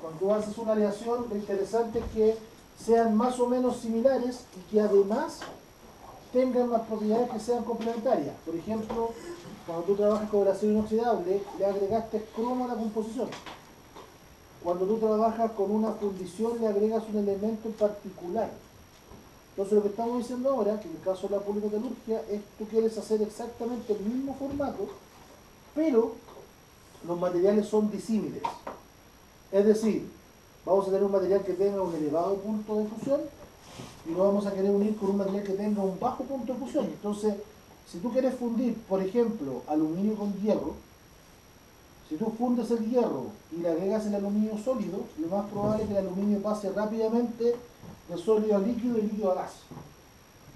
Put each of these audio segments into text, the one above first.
Cuando tú haces una aleación, lo interesante es que sean más o menos similares y que además tengan unas propiedades que sean complementarias. Por ejemplo, cuando tú trabajas con el acero inoxidable, le agregaste cromo a la composición. Cuando tú trabajas con una fundición, le agregas un elemento en particular. Entonces lo que estamos diciendo ahora, que en el caso de la polimetalurgia, es que tú quieres hacer exactamente el mismo formato, pero los materiales son disímiles. Es decir, vamos a tener un material que tenga un elevado punto de fusión y lo vamos a querer unir con un material que tenga un bajo punto de fusión. Entonces, si tú quieres fundir, por ejemplo, aluminio con hierro, si tú fundes el hierro y le agregas el aluminio sólido, lo más probable es que el aluminio pase rápidamente de sólido a líquido y líquido a gas.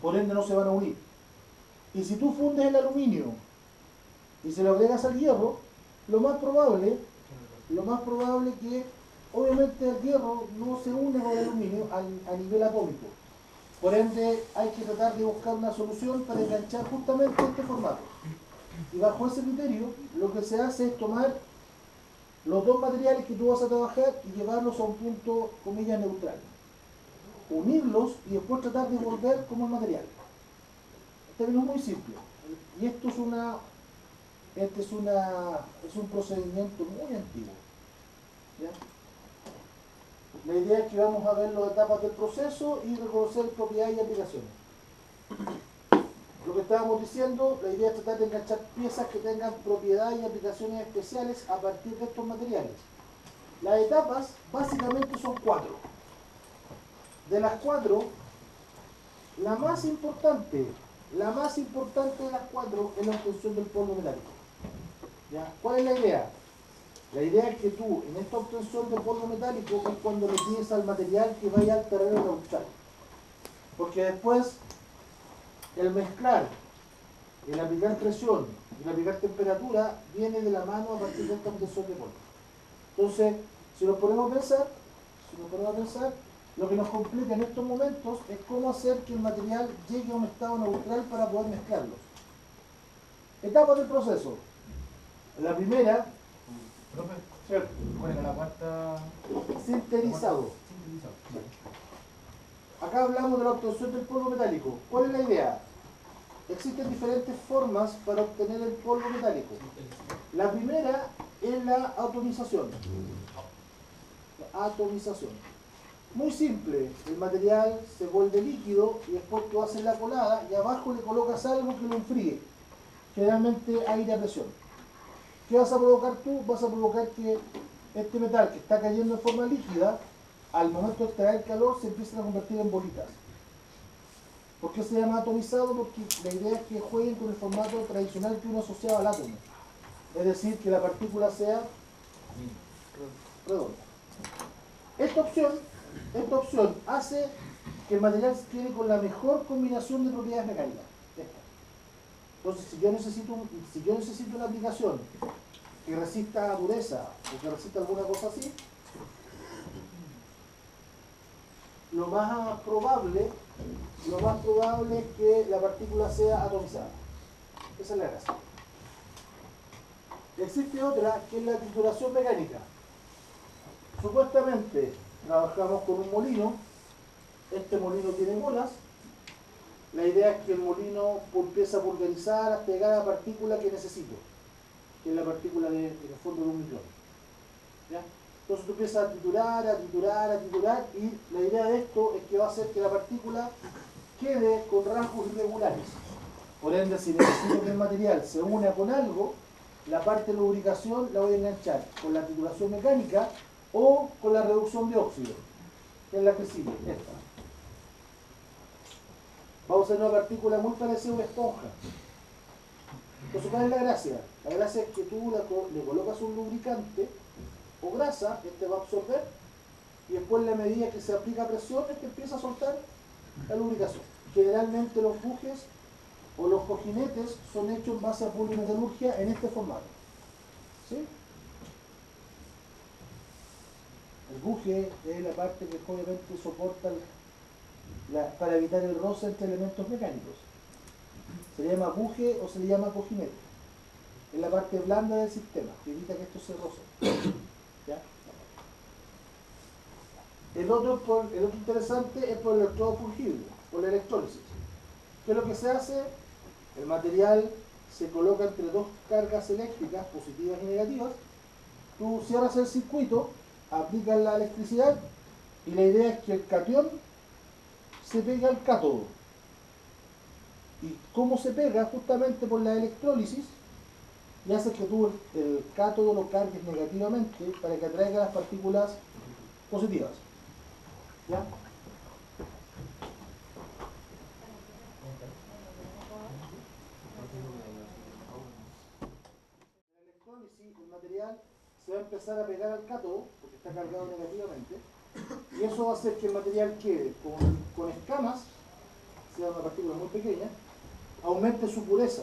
Por ende no se van a unir. Y si tú fundes el aluminio y se lo agregas al hierro, lo más probable que obviamente el hierro no se une con el aluminio a nivel atómico. Por ende hay que tratar de buscar una solución para enganchar justamente este formato. Y bajo ese criterio lo que se hace es tomar los dos materiales que tú vas a trabajar y llevarlos a un punto, comillas, neutral. Unirlos y después tratar de volver como el material. Este es muy simple. Y esto es un procedimiento muy antiguo. ¿Ya? La idea es que vamos a ver las etapas del proceso y reconocer propiedades y aplicaciones. Lo que estábamos diciendo, la idea es tratar de enganchar piezas que tengan propiedades y aplicaciones especiales a partir de estos materiales. Las etapas básicamente son 4. De las 4, la más importante de las 4 es la obtención del polvo metálico. ¿Ya? ¿Cuál es la idea? La idea es que tú, en esta obtención de polvo metálico, es cuando le pides al material que vaya al terreno neutral. Porque después, el mezclar, el aplicar presión y el aplicar temperatura, viene de la mano a partir de esta obtención de polvo. Entonces, si nos ponemos a pensar, lo que nos complica en estos momentos es cómo hacer que el material llegue a un estado neutral para poder mezclarlo. Etapas del proceso. La primera, ¿Cierto? ¿Cuál era la cuarta? sinterizado. Sintetizado. Acá hablamos de la obtención del polvo metálico. ¿Cuál es la idea? Existen diferentes formas para obtener el polvo metálico. La primera es la atomización. La atomización. Muy simple. El material se vuelve líquido y después tú haces la colada y abajo le colocas algo que lo enfríe. Generalmente aire a presión. ¿Qué vas a provocar tú? Vas a provocar que este metal que está cayendo en forma líquida, al momento de extraer calor, se empieza a convertir en bolitas. ¿Por qué se llama atomizado? Porque la idea es que jueguen con el formato tradicional que uno asociaba al átomo. Es decir, que la partícula sea redonda. Esta opción hace que el material quede con la mejor combinación de propiedades mecánicas. Entonces, si yo necesito una aplicación que resista a dureza o que resista alguna cosa así, lo más probable es que la partícula sea atomizada. Esa es la gracia. Existe otra que es la trituración mecánica. Supuestamente trabajamos con un molino. Este molino tiene bolas. La idea es que el molino empieza a pulverizar hasta llegar a la partícula que necesito, que es la partícula en el fondo de un micrón. ¿Ya? Entonces tú empiezas a triturar y la idea de esto es que va a hacer que la partícula quede con rasgos irregulares. Por ende, si necesito que el material se una con algo, la parte de lubricación la voy a enganchar con la trituración mecánica o con la reducción de óxido, que es la que sigue, esta. Vamos a hacer una partícula muy parecida a una esponja. Entonces, ¿cuál es la gracia? La gracia es que tú le colocas un lubricante o grasa, este va a absorber, y después, en la medida que se aplica presión, este empieza a soltar la lubricación. Generalmente los bujes o los cojinetes son hechos en base a polimetalurgia en este formato. ¿Sí? El buje es la parte que obviamente soporta para evitar el roce entre elementos mecánicos. Se le llama buje o se le llama cojinete. Es la parte blanda del sistema, que evita que esto se roce. ¿Ya? El otro interesante es por el electrodo fungible, por la electrólisis. ¿Qué es lo que se hace? El material se coloca entre dos cargas eléctricas, positivas y negativas. Tú cierras el circuito, aplicas la electricidad y la idea es que el catión se pega al cátodo. ¿Y cómo se pega? Justamente por la electrólisis, y hace que tú el cátodo lo cargues negativamente para que atraiga las partículas positivas. ¿Ya? En la electrólisis, el material se va a empezar a pegar al cátodo, porque está cargado negativamente, y eso va a hacer que el material quede con escamas, sea una partícula muy pequeña, aumente su pureza.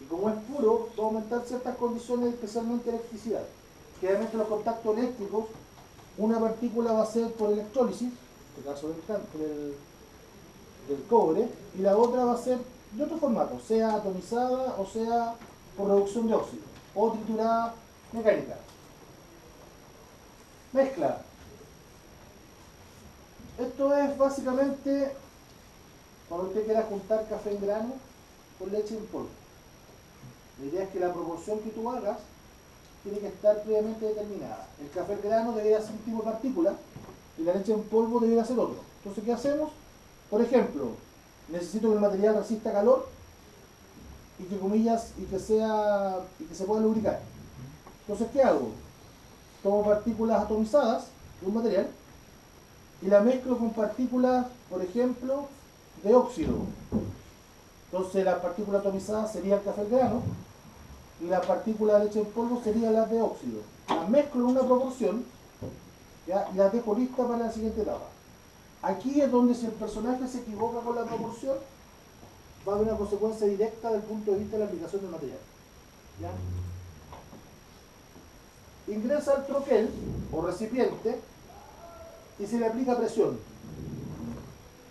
Y como es puro, va a aumentar ciertas condiciones, especialmente electricidad. Generalmente los contactos eléctricos, una partícula va a ser por electrólisis, en este caso del cobre, y la otra va a ser de otro formato, sea atomizada o sea por reducción de óxido, o triturada mecánica. Mezcla. Esto es básicamente cuando usted quiera juntar café en grano con leche en polvo. La idea es que la proporción que tú hagas tiene que estar previamente determinada. El café en grano debería ser un tipo de partícula y la leche en polvo debería ser otro. Entonces, ¿qué hacemos? Por ejemplo, necesito que el material resista calor y que comillas y que se pueda lubricar. Entonces, ¿qué hago? Tomo partículas atomizadas de un material y la mezclo con partículas, por ejemplo, de óxido. Entonces la partícula atomizada sería el café en grano y la partícula de leche en polvo sería la de óxido. Las mezclo en una proporción, ¿ya? Y las dejo listas para la siguiente etapa. Aquí es donde si el personaje se equivoca con la proporción, va a haber una consecuencia directa desde el punto de vista de la aplicación del material. ¿Ya? Ingresa al troquel o recipiente y se le aplica presión.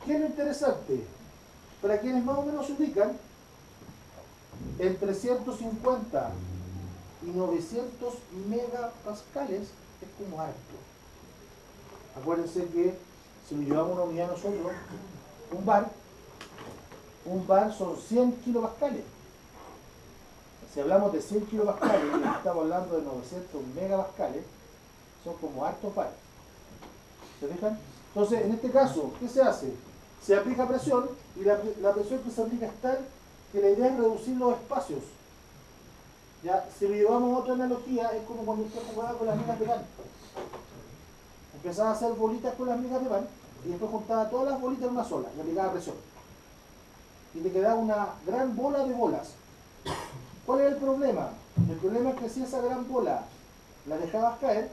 ¿Qué es lo interesante? Para quienes más o menos se ubican, entre 150 y 900 megapascales es como harto. Acuérdense que si lo llevamos a una unidad nosotros, un bar son 100 kilopascales. Si hablamos de 100 kilopascales y estamos hablando de 900 megapascales, son como hartos bares. ¿Se fijan? Entonces, en este caso, ¿qué se hace? Se aplica presión y la presión que se aplica es tal que la idea es reducir los espacios. ¿Ya? Si lo llevamos a otra analogía, es como cuando usted jugaba con las migas de pan. Empezaba a hacer bolitas con las migas de pan y después juntaba todas las bolitas en una sola y aplicaba presión. Y te quedaba una gran bola de bolas. ¿Cuál es el problema? El problema es que si esa gran bola la dejabas caer,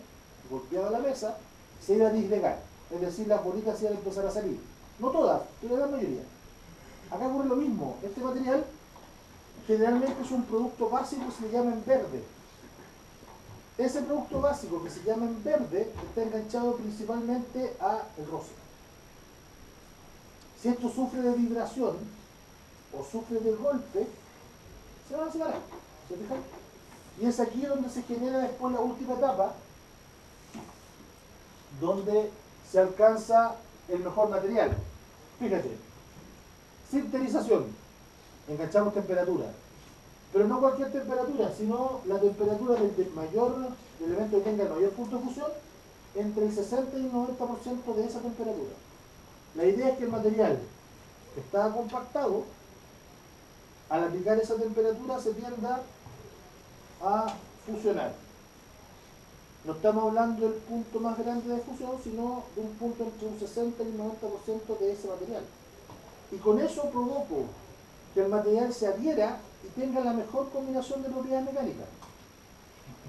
golpeaba la mesa, se iba a disgregar. Es decir, las bolitas iban a empezar a salir. No todas, pero la mayoría. Acá ocurre lo mismo. Este material generalmente es un producto básico que se le llama en verde. Ese producto básico que se llama en verde está enganchado principalmente a el roce. Si esto sufre de vibración o sufre de golpe, se va a separar. ¿Se fijan? Y es aquí donde se genera después la última etapa, donde se alcanza el mejor material. Fíjate, sinterización, enganchamos temperatura, pero no cualquier temperatura, sino la temperatura del elemento que tenga el mayor punto de fusión, entre el 60 y el 90% de esa temperatura. La idea es que el material que está compactado, al aplicar esa temperatura se tienda a fusionar. No estamos hablando del punto más grande de fusión, sino de un punto entre un 60 y un 90% de ese material. Y con eso provoco que el material se adhiera y tenga la mejor combinación de propiedades mecánicas.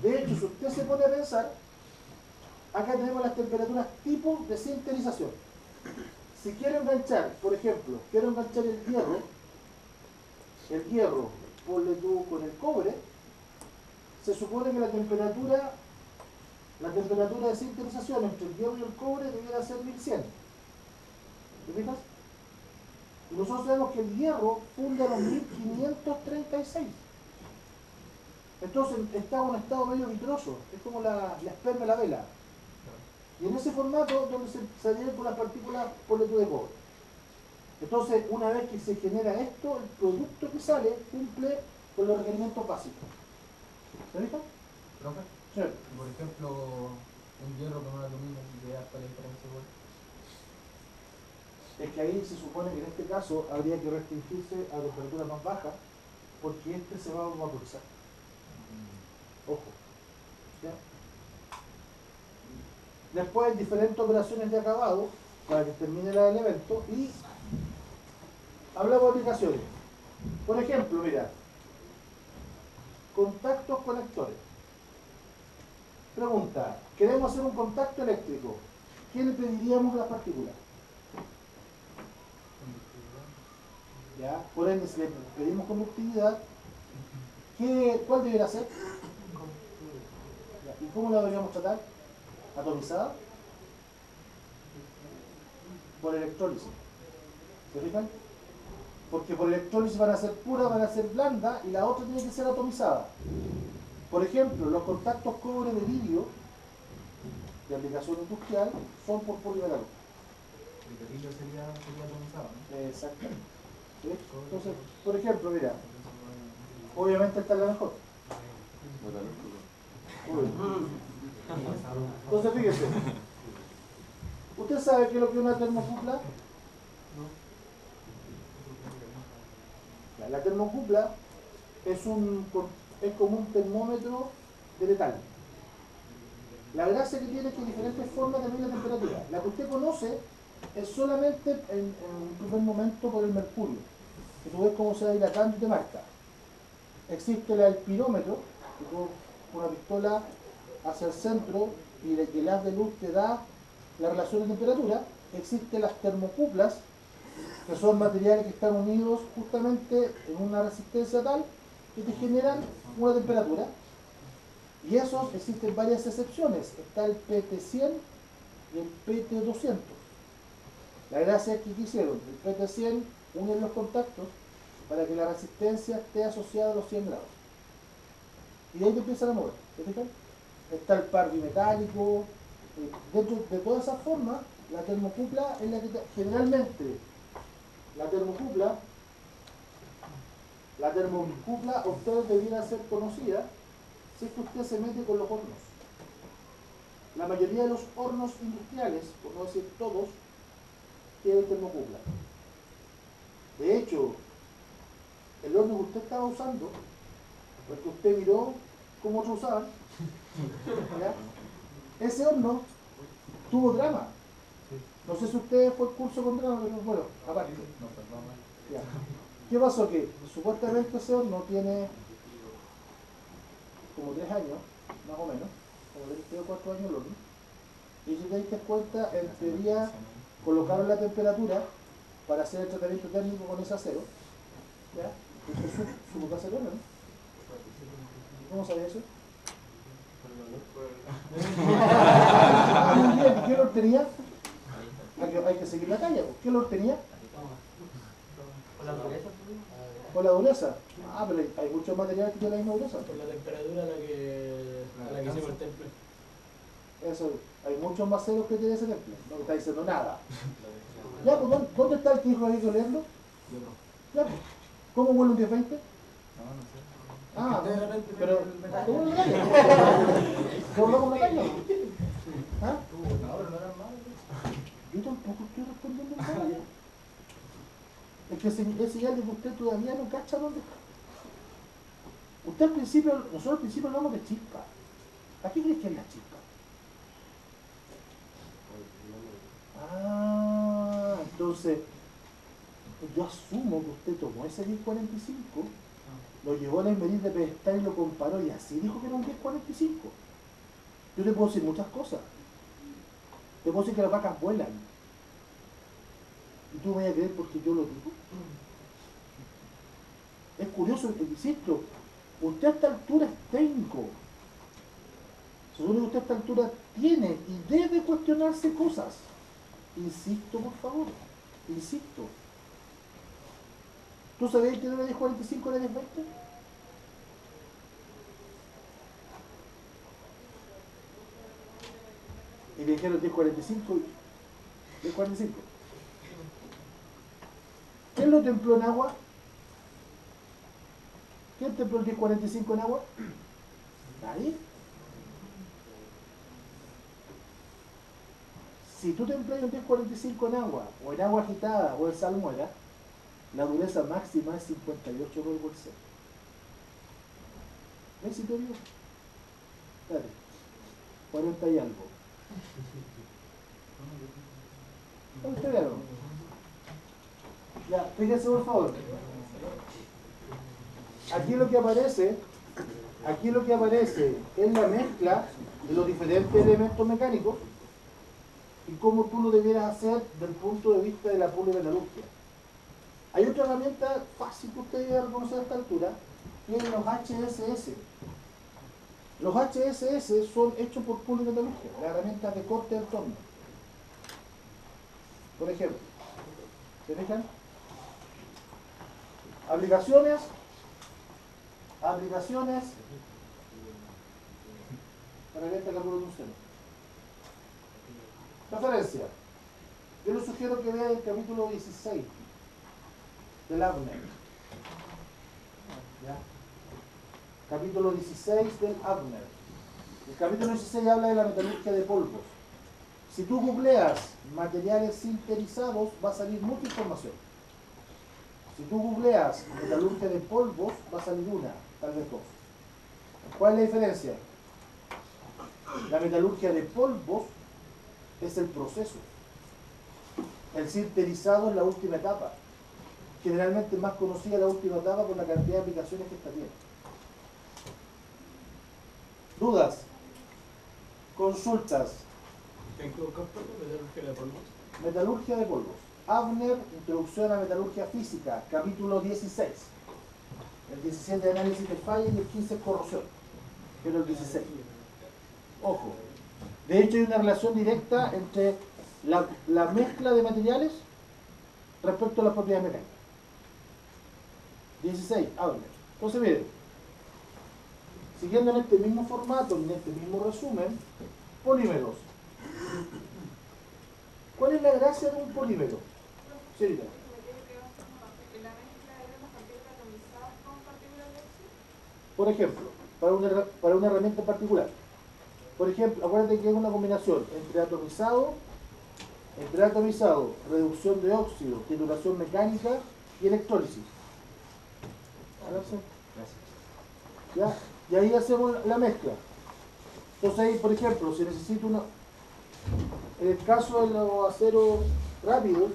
De hecho, si usted se pone a pensar, acá tenemos las temperaturas tipo de sinterización. Si quiero enganchar, por ejemplo, quiero enganchar el hierro, ponle tú con el cobre, se supone que la temperatura de sinterización entre el hierro y el cobre debiera ser 1100. ¿Te fijas? Y nosotros sabemos que el hierro funde a los 1536. Entonces está en un estado medio vitroso, es como la esperma de la vela. Y en ese formato donde se adhieren con las partículas por litro de cobre. Entonces, una vez que se genera esto, el producto que sale cumple con los requerimientos básicos. ¿Se fijan? ¿Profe? Sí. Por ejemplo, un hierro con un aluminio, ¿de hasta la diferencia igual? Es que ahí se supone que en este caso habría que restringirse a temperaturas más bajas porque este se va a vaporizar. Ojo. ¿Ya? Después diferentes operaciones de acabado para que termine el elemento y hablamos de aplicaciones. Por ejemplo, mira, contactos conectores. Pregunta, queremos hacer un contacto eléctrico. ¿Qué le pediríamos a las partículas? ¿Ya? Por ende, si le pedimos conductividad, ¿cuál debería ser? ¿Ya? ¿Y cómo la deberíamos tratar? ¿Atomizada? Por electrólisis. ¿Se fijan? Porque por electrólisis van a ser puras, van a ser blandas y la otra tiene que ser atomizada. Por ejemplo, los contactos cobre-berilio de aplicación industrial son por polimetaluro. El berilio sería atomizado, ¿no? Exactamente. ¿Sí? Entonces, por ejemplo, mira, obviamente esta es la mejor. Entonces, fíjese. ¿Usted sabe qué es lo que es una termocupla? La termocupla es como un termómetro de metal. La gracia que tiene es que hay diferentes formas de medir la temperatura. La que usted conoce es solamente en un primer momento por el mercurio, que tú ves cómo se va dilatando y te marca. Existe el pirómetro, que tú con una pistola hacia el centro y el haz de luz te da la relación de temperatura. Existen las termocuplas, que son materiales que están unidos justamente en una resistencia tal que te generan una temperatura. Y esos existen varias excepciones. Está el PT100 y el PT200. La gracia es que hicieron el PT100 unen los contactos para que la resistencia esté asociada a los 100 grados. Y de ahí te empiezan a mover. ¿Te fijan? Está el par bimetálico. Dentro de todas esas formas, la termocupla es la que generalmente la termocupla a ustedes debiera ser conocida si es que usted se mete con los hornos. La mayoría de los hornos industriales, por no decir todos, tienen termocupla. De hecho, el horno que usted estaba usando, porque usted miró cómo otros usaban, ¿ya? Ese horno tuvo drama. No sé si usted fue el curso con drama, pero bueno, aparte. Ya. ¿Qué pasó? Que supuestamente ese horno tiene como 3 años, más o menos, como 3 o 4 años el horno. Y si te diste cuenta, en teoría colocaron la temperatura para hacer el tratamiento térmico con ese acero. ¿Ya? Usted supo que hacer horno, ¿no? ¿Cómo sabía eso? Muy bien, ¿qué olor tenía? Hay que seguir la calle. ¿Qué olor tenía? ¿Con la dureza? Ah, pero hay muchos materiales que tienen la misma dureza. Por la temperatura a la que hicimos el temple. Eso, hay muchos maceros que tienen ese temple. No me está diciendo nada. Ya, pues, ¿dónde está el que dijo que hay que olerlo? Ya, pues, ¿cómo huele un 1020? Ah, pero ¿cómo lo huele? ¿Cómo lo huele? ¿Ah? Yo tampoco estoy respondiendo nada. Es que es señal de que usted todavía no cacha dónde está. Usted al principio, nosotros al principio hablamos de chispa. ¿A qué crees que es la chispa? Ah, entonces, yo asumo que usted tomó ese 1045, lo llevó a la medir de pedestal y lo comparó y así dijo que era un 1045. Yo te puedo decir muchas cosas. Te puedo decir que las vacas vuelan. ¿Y tú me vas a creer porque yo lo digo? Es curioso, insisto, usted a esta altura es técnico. Se supone que usted a esta altura tiene y debe cuestionarse cosas. Insisto, por favor, insisto. ¿Tú sabías que no era 1045 era 1020? Y le dijeron 1045 y 1045. ¿Quién lo templó en agua? ¿Quién templó el 1045 en agua? Nadie. Si tú templas un 1045 en agua, o en agua agitada, o en salmuera, la dureza máxima es 58 por C. ¿Ves si te digo? Dale. 40 y algo. ¿Cuánto y algo? Ya, fíjense por favor. Aquí lo que aparece es la mezcla de los diferentes elementos mecánicos y cómo tú lo debieras hacer desde el punto de vista de la polimetalurgia. Hay otra herramienta fácil que ustedes deben reconocer a esta altura, que es los HSS. Los HSS son hechos por polimetalurgia, las herramientas de corte del torno. Por ejemplo, ¿se fijan? Aplicaciones, herramienta de cálculo de un seno. Referencia. Yo les sugiero que vean el capítulo 16 del Abner. ¿Ya? Capítulo 16 del Abner. El capítulo 16 habla de la metalurgia de polvos. Si tú googleas materiales sinterizados, va a salir mucha información. Si tú googleas metalurgia de polvos, va a salir una, tal vez dos. ¿Cuál es la diferencia? La metalurgia de polvos es el proceso. El sinterizado es la última etapa. Generalmente es más conocida la última etapa por la cantidad de aplicaciones que esta tiene. ¿Dudas? Consultas. ¿En qué campo? Metalurgia de polvos. Metalurgia de polvos. Abner, Introducción a la Metalurgia Física, capítulo 16. El 17 de análisis de falla y el 15 es corrosión. Pero el 16. Ojo. De hecho hay una relación directa entre la mezcla de materiales respecto a las propiedades mecánicas. 16, Abner. Entonces miren, siguiendo en este mismo formato y en este mismo resumen, polímeros. ¿Cuál es la gracia de un polímero? Sí, por ejemplo, para una herramienta en particular. Por ejemplo, acuérdate que es una combinación entre atomizado, reducción de óxido, titulación mecánica y electrólisis. ¿Ya? Y ahí hacemos la mezcla. Entonces ahí, por ejemplo, si necesito en el caso de los aceros rápidos,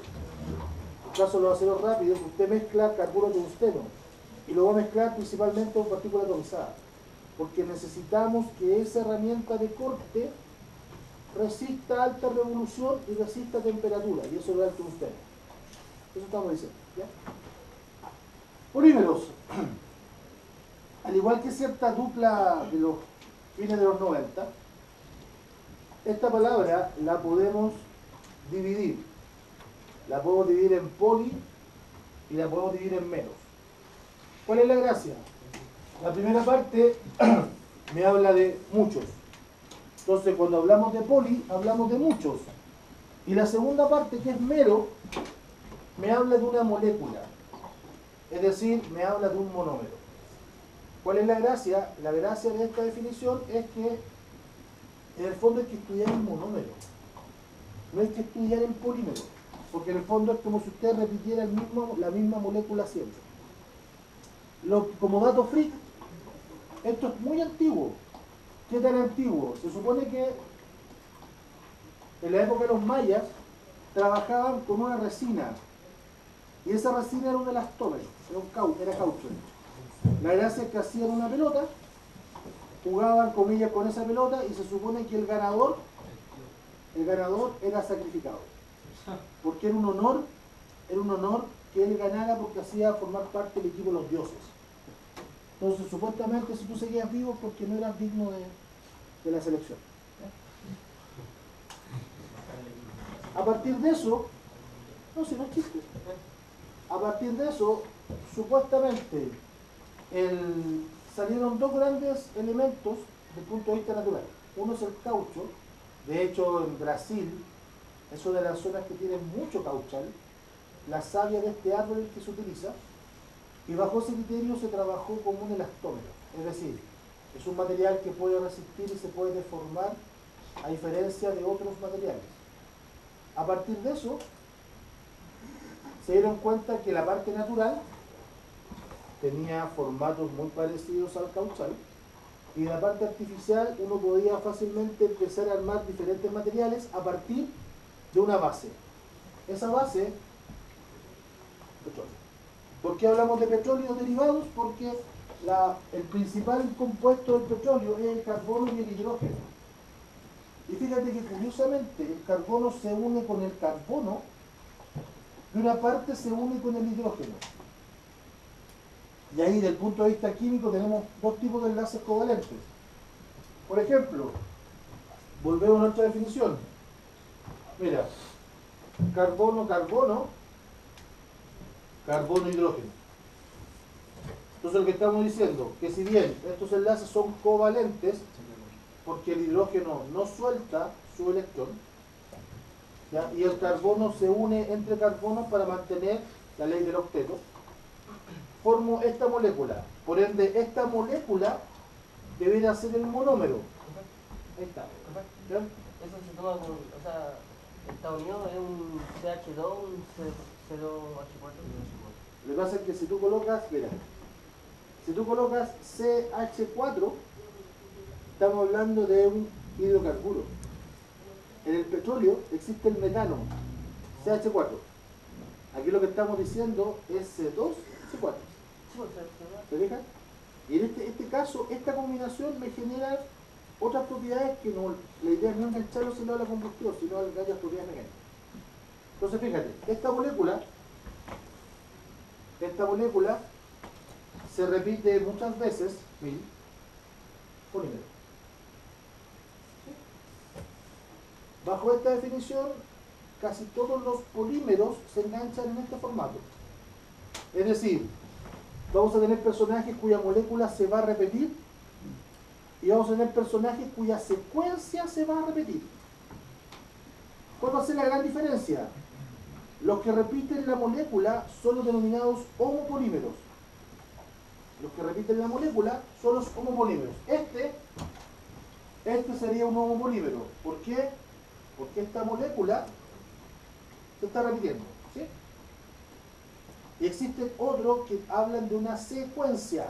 usted mezcla carburo tungsteno y lo va a mezclar principalmente con partículas atomizadas, porque necesitamos que esa herramienta de corte resista alta revolución y resista temperatura, y eso le da el tungsteno. Eso estamos diciendo, ¿ya? Polímeros. Al igual que cierta dupla de los fines de los 90, esta palabra la podemos dividir. La podemos dividir en poli y la podemos dividir en meros. ¿Cuál es la gracia? La primera parte me habla de muchos. Entonces, cuando hablamos de poli, hablamos de muchos. Y la segunda parte, que es mero, me habla de una molécula. Es decir, me habla de un monómero. ¿Cuál es la gracia? La gracia de esta definición es que en el fondo hay que estudiar el monómero. No hay que estudiar el polímero. Porque en el fondo es como si usted repitiera la misma molécula siempre. Como dato freak, esto es muy antiguo. ¿Qué tan antiguo? Se supone que en la época de los mayas trabajaban con una resina. Y esa resina era una elastómero, era caucho. La gracia es que hacían una pelota, jugaban comillas con esa pelota y se supone que el ganador era sacrificado. Porque era un honor que él ganara porque hacía formar parte del equipo de los dioses. Entonces supuestamente si tú seguías vivo porque no eras digno de la selección. A partir de eso, no sé, no es chiste. A partir de eso, supuestamente salieron dos grandes elementos desde el punto de vista natural. Uno es el caucho De hecho, en Brasil, es una de las zonas que tienen mucho cauchal. La savia de este árbol es el que se utiliza, y bajo ese criterio se trabajó como un elastómero. Es decir, es un material que puede resistir y se puede deformar a diferencia de otros materiales. A partir de eso, se dieron cuenta que la parte natural tenía formatos muy parecidos al cauchal, y la parte artificial uno podía fácilmente empezar a armar diferentes materiales a partir de una base. Esa base, petróleo. ¿Por qué hablamos de petróleo derivados? Porque el principal compuesto del petróleo es el carbono y el hidrógeno. Y fíjate que curiosamente el carbono se une con el carbono y una parte se une con el hidrógeno. Y ahí, desde el punto de vista químico, tenemos dos tipos de enlaces covalentes. Por ejemplo, volvemos a nuestra definición. Mira, carbono, carbono, carbono, hidrógeno. Entonces lo que estamos diciendo, que si bien estos enlaces son covalentes, porque el hidrógeno no suelta su electrón, ¿ya? Y el carbono se une entre carbonos para mantener la ley del octeto, formo esta molécula. Por ende, esta molécula debería ser el monómero. Ahí está. ¿Ya? Eso se toma con, o sea, está unido es un CH2, un C0H4. Lo que pasa es que si tú colocas, mira, si tú colocas CH4, estamos hablando de un hidrocarburo. En el petróleo existe el metano, CH4. Aquí lo que estamos diciendo es C2C4. ¿Se fijan? Y en este caso, esta combinación me genera otras propiedades que no, la idea no es engancharlo sino a la combustión, sino a las propiedades mecánicas. Entonces fíjate, esta molécula se repite muchas veces, polímero. Bajo esta definición, casi todos los polímeros se enganchan en este formato. Es decir, vamos a tener personajes cuya molécula se va a repetir y vamos a tener personajes cuya secuencia se va a repetir. ¿Cuál va a ser la gran diferencia? Los que repiten la molécula son los denominados homopolímeros. Los que repiten la molécula son los homopolímeros. Este sería un homopolímero. ¿Por qué? Porque esta molécula se está repitiendo, ¿sí? Y existen otros que hablan de una secuencia.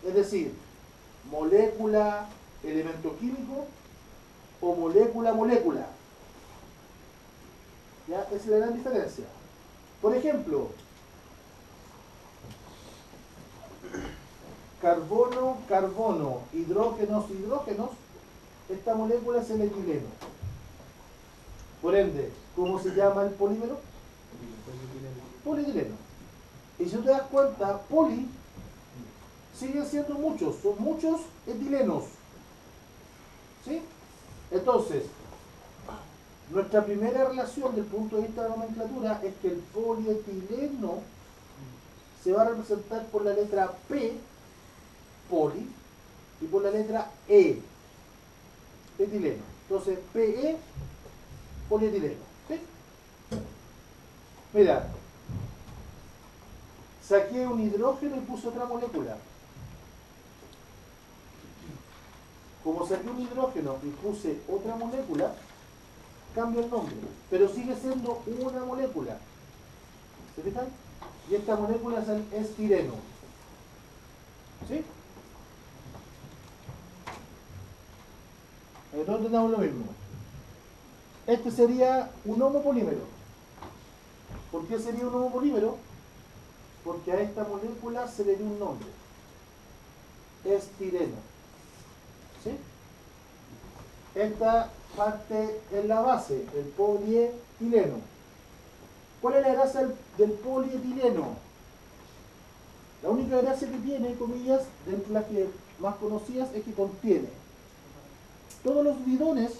Es decir, molécula, elemento químico o molécula, molécula. ¿Ya? Esa es la gran diferencia. Por ejemplo, carbono, carbono, hidrógenos, hidrógenos, esta molécula es el etileno. Por ende, ¿cómo se llama el polímero? Polietileno. Y si tú te das cuenta, poli siguen siendo muchos, son muchos etilenos. ¿Sí? Entonces, nuestra primera relación desde el punto de vista de la nomenclatura es que el polietileno se va a representar por la letra P, poli, y por la letra E, etileno. Entonces, PE, polietileno. ¿Sí? Mira, saqué un hidrógeno y puse otra molécula. Como saqué un hidrógeno y puse otra molécula, cambia el nombre, pero sigue siendo una molécula. ¿Se fijan? Y esta molécula es el estireno. ¿Sí? Entonces tenemos lo mismo. Este sería un homopolímero. ¿Por qué sería un homopolímero? Porque a esta molécula se le dio un nombre. Estireno. ¿Sí? Esta parte es la base, el polietileno. ¿Cuál es la gracia del polietileno? La única gracia que tiene, comillas, dentro de las que más conocidas, es que contiene todos los bidones,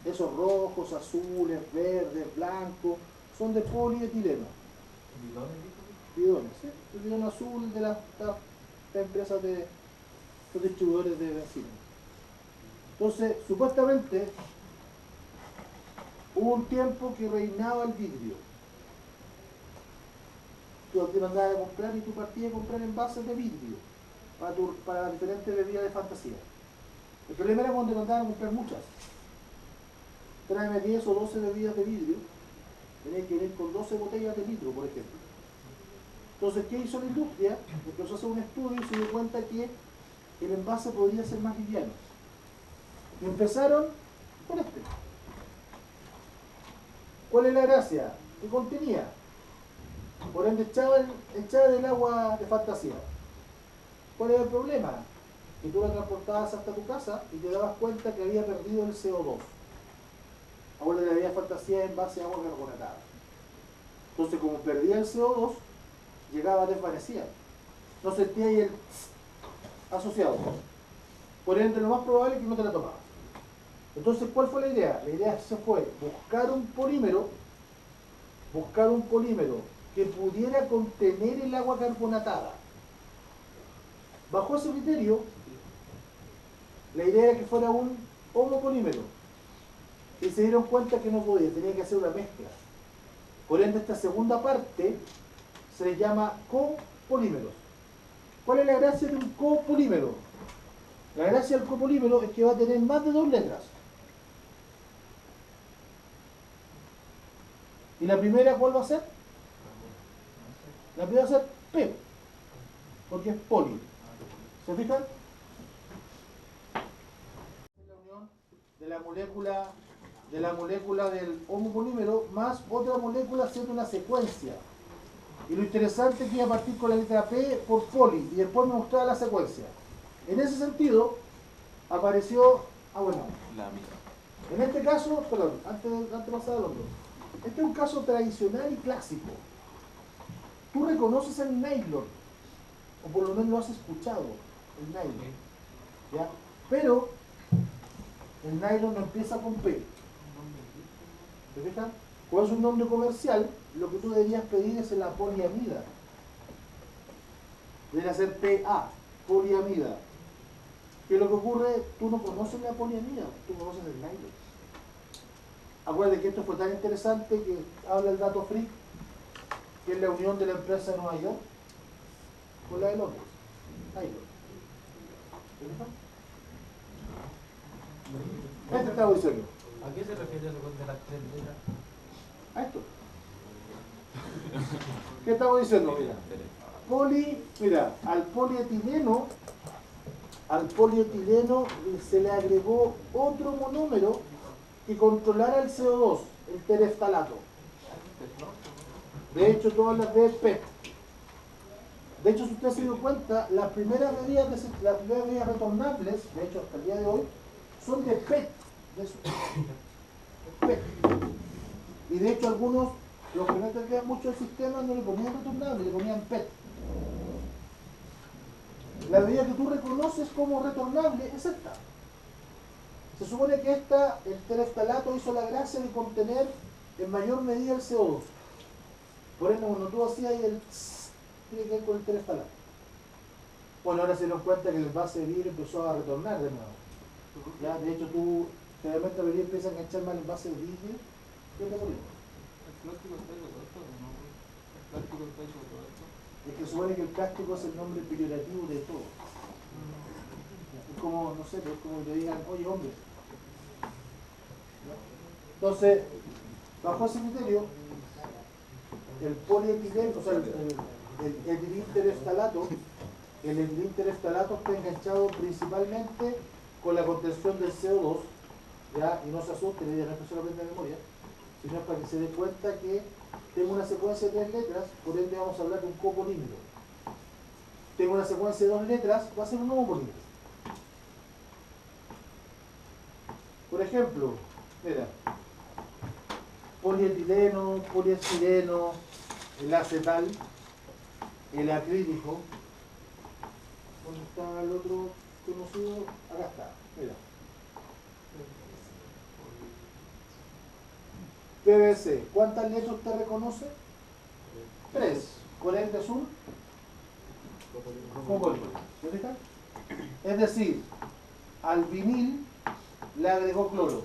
esos rojos, azules, verdes, blancos, son de polietileno. Bidones, ¿sí? El bidón azul de las empresas de los distribuidores de benzina. Entonces, supuestamente, hubo un tiempo que reinaba el vidrio. Tú te mandabas a comprar y tú partías a comprar envases de vidrio para diferentes bebidas de fantasía. El problema era cuando te mandaban a comprar muchas. Tráeme 10 o 12 bebidas de vidrio, tenías que venir con 12 botellas de litro, por ejemplo. Entonces, ¿qué hizo la industria? Empezó a hacer un estudio y se dio cuenta que el envase podría ser más liviano. Y empezaron con este. ¿Cuál es la gracia? Que contenía. Por ende, echaban del agua de fantasía. ¿Cuál era el problema? Que tú la transportabas hasta tu casa y te dabas cuenta que había perdido el CO2. Ahora le había fantasía en base a agua carbonatada. Entonces, como perdía el CO2, llegaba desvanecida. No sentía ahí el asociado. Por ende, lo más probable es que no te la tomabas. Entonces, ¿cuál fue la idea? La idea se fue buscar un polímero que pudiera contener el agua carbonatada. Bajo ese criterio, la idea era que fuera un homopolímero. Y se dieron cuenta que no podía, tenía que hacer una mezcla. Por ende, esta segunda parte se le llama copolímeros. ¿Cuál es la gracia de un copolímero? La gracia del copolímero es que va a tener más de 2 letras. ¿Y la primera cuál va a ser? La primera va a ser P, porque es poli. ¿Se fijan? Es la unión de la molécula del homopolímero más otra molécula haciendo una secuencia. Y lo interesante es que iba a partir con la letra P por poli y después me mostraba la secuencia. En ese sentido, apareció, La amiga. en este caso, perdón, antes de pasar al otro. Este es un caso tradicional y clásico. Tú reconoces el nylon, o por lo menos lo has escuchado, el nylon. ¿Ya? Pero el nylon no empieza con P. ¿Te fijas? Cuando es un nombre comercial, lo que tú deberías pedir es la poliamida. Debería ser PA, poliamida. ¿Qué es lo que ocurre? Tú no conoces la poliamida, tú conoces el nylon. Acuérdate que esto fue tan interesante que habla el dato freak, que es la unión de la empresa de Nueva York con la de Londres. Nylon. ¿Te fijas? Este estaba diciendo. ¿A qué se refiere eso de las 3 letras? A esto. ¿Qué estamos diciendo? Mira, al polietileno se le agregó otro monómero que controlara el CO2, el tereftalato. De hecho, todas las de PET. De hecho, si usted se dio cuenta, las primeras bebidas retornables, de hecho hasta el día de hoy, son de PET. PET. Y de hecho algunos, los que no entendían mucho el sistema, no le ponían retornable, le ponían PET. La bebida que tú reconoces como retornable es esta. Se supone que el tereftalato hizo la gracia de contener en mayor medida el CO2. Por ende, cuando tú hacías el tss, tiene que ver con el tereftalato. Bueno, ahora se dieron cuenta que el envase de vidrio empezó a retornar de nuevo. ¿Ya? De hecho, tú generalmente la bebida empieza a enganchar mal el envase de vidrio. ¿Qué te ocurrió? ¿El plástico está hecho todo esto o no? ¿El plástico está hecho todo esto? Es que supone que el plástico es el nombre peyorativo de todo. Es como, no sé, es como que te digan, oye hombre. Entonces, bajo ese criterio, el polietileno, o sea, el etilíntereftalato, está enganchado principalmente con la contención del CO2, ¿ya? Y no se asuste, no es solamente de memoria, sino para que se dé cuenta que tengo una secuencia de 3 letras, por ende vamos a hablar de un copolímero. Tengo una secuencia de 2 letras, va a ser un homopolímero. Por ejemplo, mira, polietileno, poliestireno, el acetal, el acrílico. ¿Dónde está el otro conocido? Acá está, mira. PVC, ¿cuántas letras usted reconoce? 3. ¿Cuál es el azul? Copolímero. ¿Se fijan? Es decir, al vinil le agregó cloro,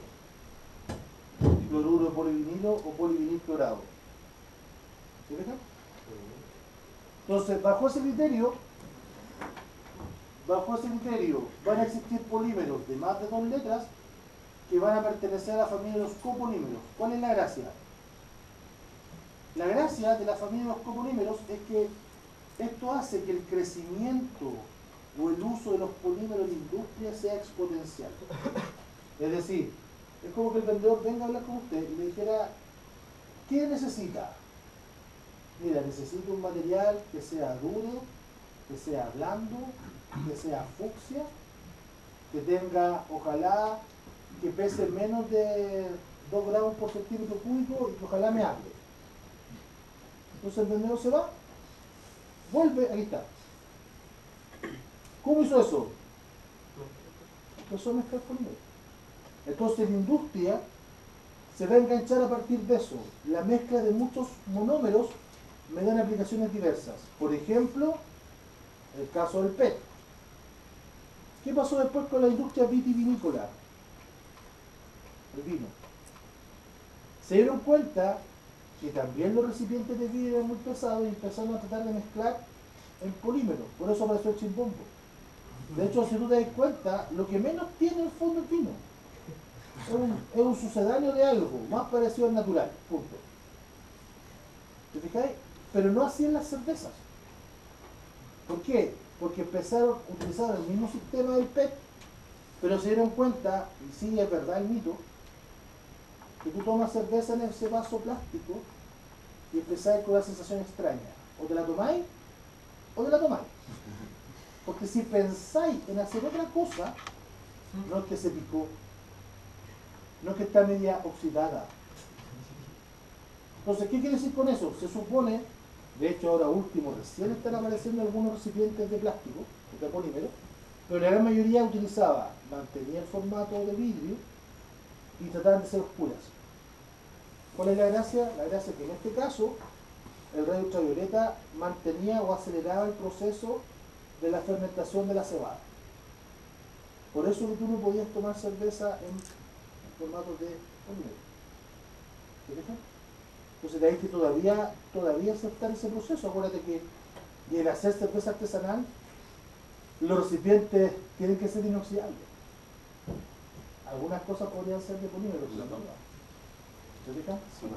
cloruro de polivinilo o polivinil clorado. ¿Se fijan? Entonces, bajo ese criterio, van a existir polímeros de más de 2 letras que van a pertenecer a la familia de los copolímeros. ¿Cuál es la gracia? La gracia de la familia de los copolímeros es que esto hace que el crecimiento o el uso de los polímeros en industria sea exponencial. Es decir, es como que el vendedor venga a hablar con usted y le dijera, ¿qué necesita? Mira, necesito un material que sea duro, que sea blando, que sea fucsia, que tenga, ojalá, que pese menos de 2 gramos por centímetro cúbico y que ojalá me hable. Entonces el vendedor se va, vuelve, aquí está. ¿Cómo hizo eso? Empezó a mezclar polímeros. Entonces la industria se va a enganchar a partir de eso. La mezcla de muchos monómeros me dan aplicaciones diversas. Por ejemplo, el caso del PET. ¿Qué pasó después con la industria vitivinícola? El vino. Se dieron cuenta que también los recipientes de vidrio eran muy pesados y empezaron a tratar de mezclar en polímeros. Por eso apareció el chimbombo. De hecho, si tú te das cuenta, lo que menos tiene el fondo el vino es un sucedáneo de algo, más parecido al natural, punto. ¿Te fijáis? Pero no así en las cervezas. ¿Por qué? Porque empezaron a utilizar el mismo sistema del PET, pero se dieron cuenta, y sí es verdad el mito, que tú tomas cerveza en ese vaso plástico y empezáis con una sensación extraña. O te la tomáis, o te la tomáis. Porque si pensáis en hacer otra cosa, no es que se picó, no es que está media oxidada. Entonces, ¿qué quiere decir con eso? Se supone, de hecho ahora último, recién están apareciendo algunos recipientes de plástico, de polímero, pero la gran mayoría mantenía el formato de vidrio y trataban de ser oscuras. ¿Cuál es la gracia? La gracia es que en este caso el rayo ultravioleta mantenía o aceleraba el proceso de la fermentación de la cebada. Por eso que tú no podías tomar cerveza en formato de polímero. ¿Te fijas? Entonces de ahí que todavía aceptar ese proceso. Acuérdate que el hacer cerveza artesanal, los recipientes tienen que ser inoxidables. Algunas cosas podrían ser de polímero. ¿Se fijan? Sí.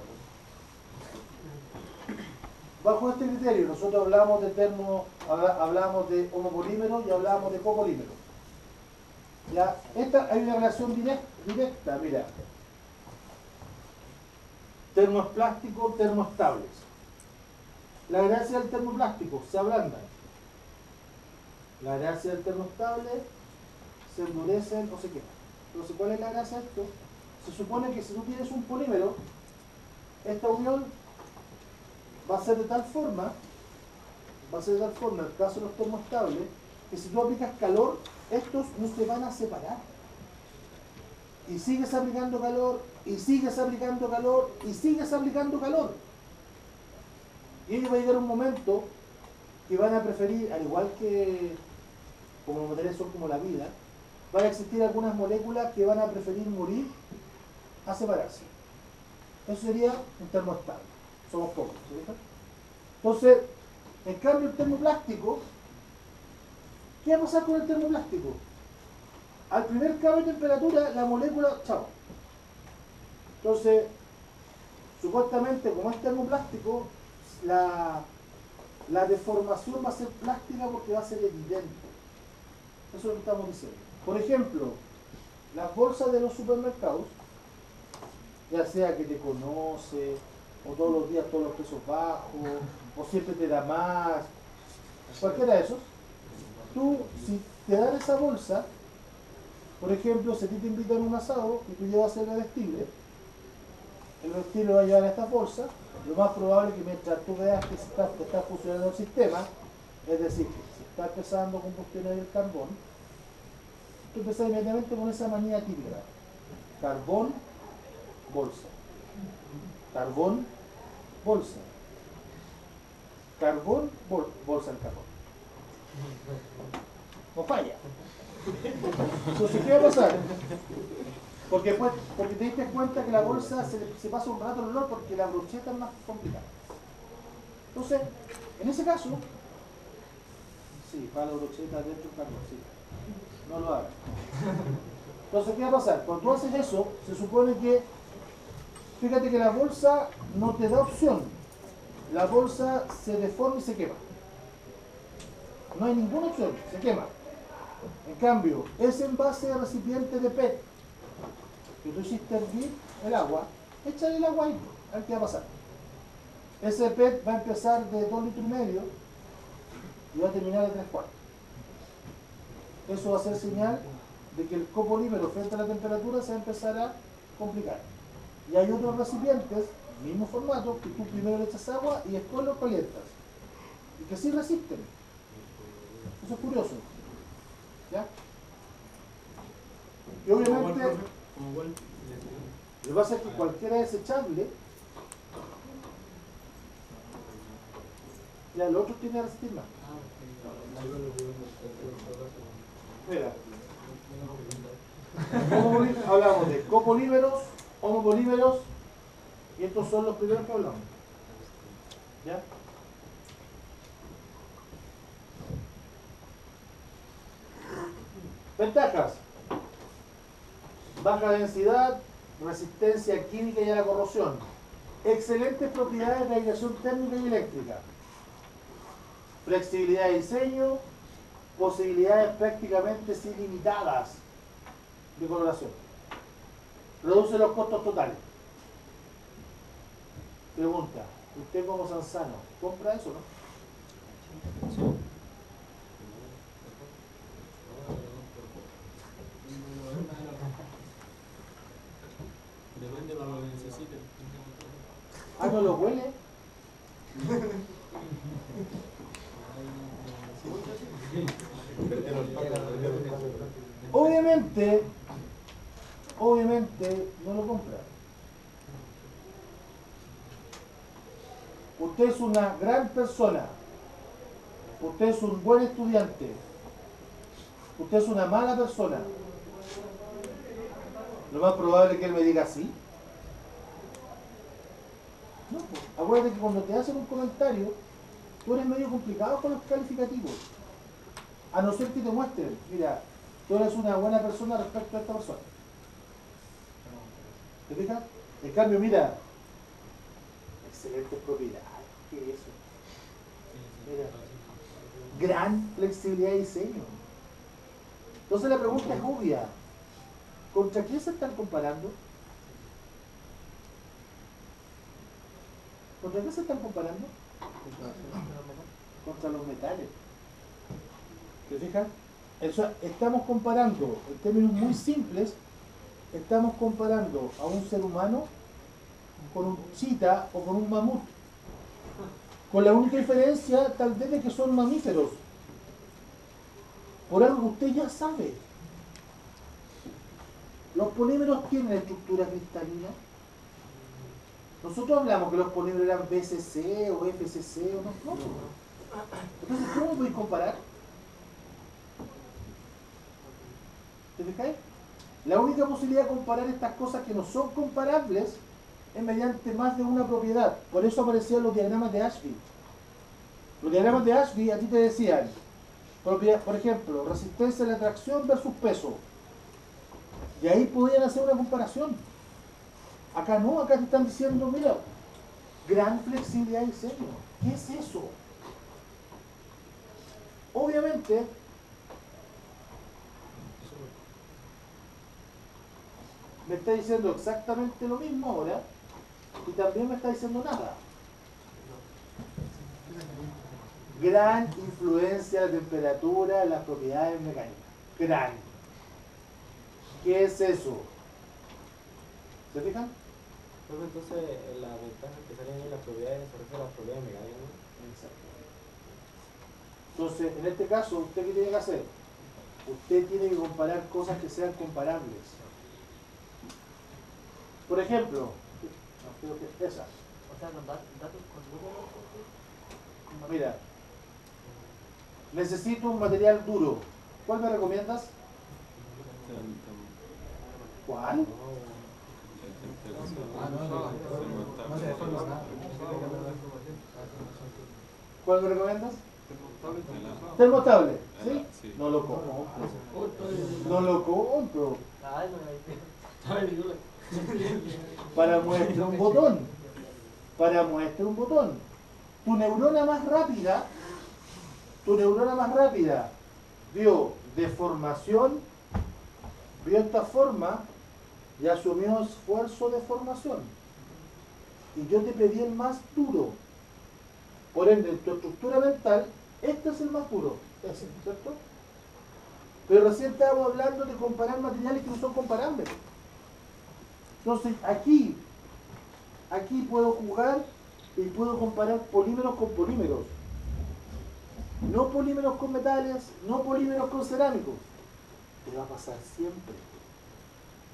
Bajo este criterio, nosotros hablamos de homopolímero y hablamos de copolímero. Ya, hay una relación directa, mira. Termoplástico, termoestables. La gracia del termoplástico, se ablandan. La gracia del termoestable, se endurecen o se queman. Entonces, ¿cuál es la gracia de esto? Se supone que si tú tienes un polímero, esta unión va a ser de tal forma, en el caso de los termoestables, que si tú aplicas calor, estos no se van a separar. Y sigues aplicando calor, y sigues aplicando calor, y sigues aplicando calor. Y ellos va a llegar un momento que van a preferir, al igual que como los materiales son como la vida, van a existir algunas moléculas que van a preferir morir a separarse. Eso sería un termoestable. Somos pocos, ¿sí? Entonces, en cambio el termoplástico, ¿qué va a pasar con el termoplástico? Al primer cambio de temperatura, la molécula, chao. Entonces, supuestamente, como es termoplástico, la deformación va a ser plástica porque va a ser evidente. Eso es lo que estamos diciendo. Por ejemplo, las bolsas de los supermercados, ya sea que te conoce, o todos los días todos los precios bajos, o siempre te da más, cualquiera de esos, tú, si te dan esa bolsa, por ejemplo, si a ti te invitan a un asado y tú llevas el vestible va a llevar estas bolsas, lo más probable es que mientras tú veas que está funcionando el sistema, es decir, que se está empezando a combustionar el carbón, tú empezás inmediatamente con esa manía típica: carbón, bolsa, carbón, bolsa, carbón, bolsa del carbón. No falla. Entonces, ¿qué va a pasar? Porque te diste cuenta que la bolsa se pasa un rato el olor porque la brocheta es más complicada. Entonces, en ese caso, sí, para la brocheta dentro del carro, sí. No lo hagas. Entonces, ¿qué va a pasar? Cuando tú haces eso, se supone que, fíjate que la bolsa no te da opción. La bolsa se deforma y se quema. No hay ninguna opción, se quema. En cambio, ese envase de recipiente de PET que tú hiciste hervir el agua, échale el agua ahí, a ver qué va a pasar. Ese PET va a empezar de 2,5 litros y va a terminar de 3/4. Eso va a ser señal de que el copolímero frente a la temperatura se va a empezar a complicar. Y hay otros recipientes, mismo formato, que tú primero le echas agua y después los calientas. Y que sí resisten. Eso es curioso. ¿Ya? Y obviamente, lo que pasa es que cualquiera desechable, ya el otro tiene que resistir más. Mira, hablamos de copolímeros, homopolímeros, y estos son los primeros que hablamos. ¿Ya? Ventajas: baja densidad, resistencia química y a la corrosión, excelentes propiedades de aireación térmica y eléctrica, flexibilidad de diseño, posibilidades prácticamente ilimitadas de coloración, reduce los costos totales. Pregunta: usted como Sanzano, ¿compra eso, no? Sí. Depende para lo que necesite. Ah, ¿no lo huele? Obviamente no lo compra. Usted es una gran persona. Usted es un buen estudiante. Usted es una mala persona. Lo más probable es que él me diga sí. No, pues, acuérdate que cuando te hacen un comentario, tú eres medio complicado con los calificativos. A no ser que te muestren, mira, tú eres una buena persona respecto a esta persona. ¿Te fijas? En cambio, mira, excelentes propiedades. ¿Qué es eso? Mira, gran flexibilidad de diseño. Entonces la pregunta es obvia. ¿Contra quién se están comparando? ¿Contra qué se están comparando? Contra los metales. ¿Te fijas? Estamos comparando, en términos muy simples, estamos comparando a un ser humano con un chita o con un mamut. Con la única diferencia, tal vez, de que son mamíferos. Por algo que usted ya sabe. Los polímeros tienen estructura cristalina. Nosotros hablamos que los polímeros eran BCC o FCC o no. Entonces, ¿cómo podéis comparar? ¿Te fijáis? La única posibilidad de comparar estas cosas que no son comparables es mediante más de una propiedad. Por eso aparecían los diagramas de Ashby. Los diagramas de Ashby a ti te decían, por ejemplo, resistencia a la tracción versus peso. Y ahí podían hacer una comparación. Acá no, acá te están diciendo, mira, gran flexibilidad de diseño. ¿Qué es eso? Obviamente, me está diciendo exactamente lo mismo ahora y también me está diciendo nada. Gran influencia de la temperatura en las propiedades mecánicas. Gran. ¿Qué es eso? ¿Se fijan? Entonces, las ventajas que salen en las propiedades se refieren a las propiedades mecánicas, ¿no? Exacto. Entonces, en este caso, ¿usted qué tiene que hacer? Usted tiene que comparar cosas que sean comparables. Por ejemplo, no, creo que esa. O sea, los datos con números. Mira, necesito un material duro. ¿Cuál me recomiendas? ¿Cuál? No se deforma nada. ¿Cuál me recomiendas? Termostable. Termostable, ¿sí? Sí. No lo compro. No lo compro. Ay, no, Para muestra un botón. Para muestra un botón. Tu neurona más rápida vio deformación, vio esta forma y asumió esfuerzo de formación. Y yo te pedí el más duro. Por ende, en tu estructura mental, este es el más duro. Ese, ¿cierto? Pero recién estábamos hablando de comparar materiales que no son comparables. Entonces, aquí puedo jugar y puedo comparar polímeros con polímeros. No polímeros con metales, no polímeros con cerámicos. Te va a pasar siempre.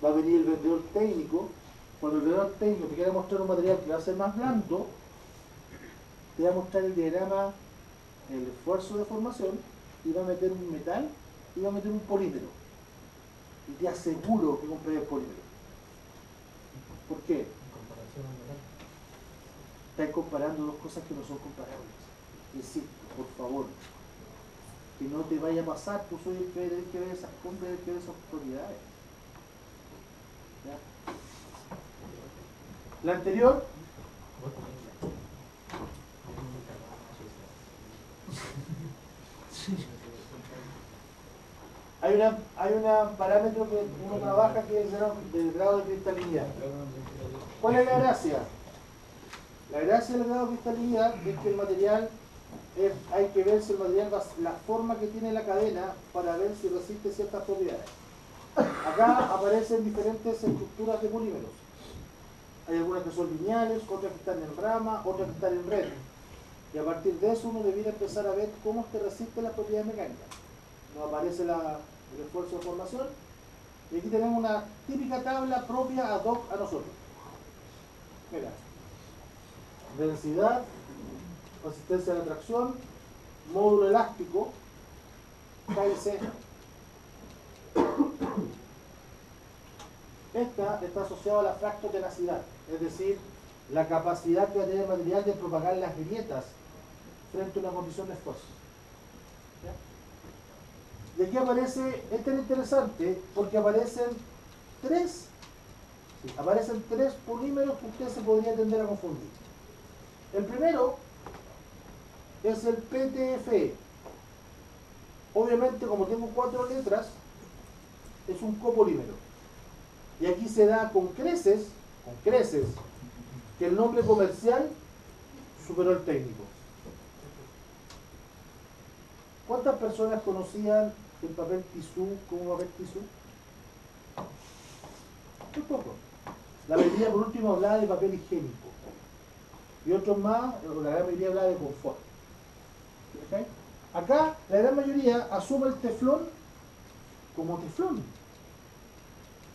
Va a venir el vendedor técnico. Cuando el vendedor técnico te quiera mostrar un material que va a ser más blando, te va a mostrar el diagrama, el esfuerzo de formación, y va a meter un metal y va a meter un polímero. Y te aseguro que compré el polímero. ¿Por qué? Estás comparando dos cosas que no son comparables. Insisto, por favor, que no te vaya a pasar, tú soy el que debe que ver esas compras, el que ve esas propiedades. ¿Ya? La anterior, hay una parámetro que uno trabaja que es del grado de cristalinidad. ¿Cuál es la gracia? La gracia del grado de cristalinidad es que el material, hay que ver si el material la forma que tiene la cadena para ver si resiste ciertas propiedades. Acá aparecen diferentes estructuras de polímeros. Hay algunas que son lineales, otras que están en rama, otras que están en red. Y a partir de eso uno debiera empezar a ver cómo es que resiste las propiedades mecánicas. Nos aparece el esfuerzo de formación. Y aquí tenemos una típica tabla propia ad hoc a nosotros. Mira. Densidad, resistencia a la tracción, módulo elástico, KIC. Esta está asociada a la fractotenacidad, es decir, la capacidad que va a tener el material de propagar las grietas frente a una condición de esfuerzo. ¿Ya? Y aquí aparece, es tan interesante porque aparecen tres polímeros que usted se podría tender a confundir. El primero es el PTFE. Obviamente, como tengo 4 letras, es un copolímero. Y aquí se da con creces, que el nombre comercial superó el técnico. ¿Cuántas personas conocían el papel tisú como papel tisú? Muy poco. La mayoría, por último, hablaba de papel higiénico. Y otros más, la gran mayoría hablaba de confort. ¿Okay? Acá, la gran mayoría asume el teflón como teflón.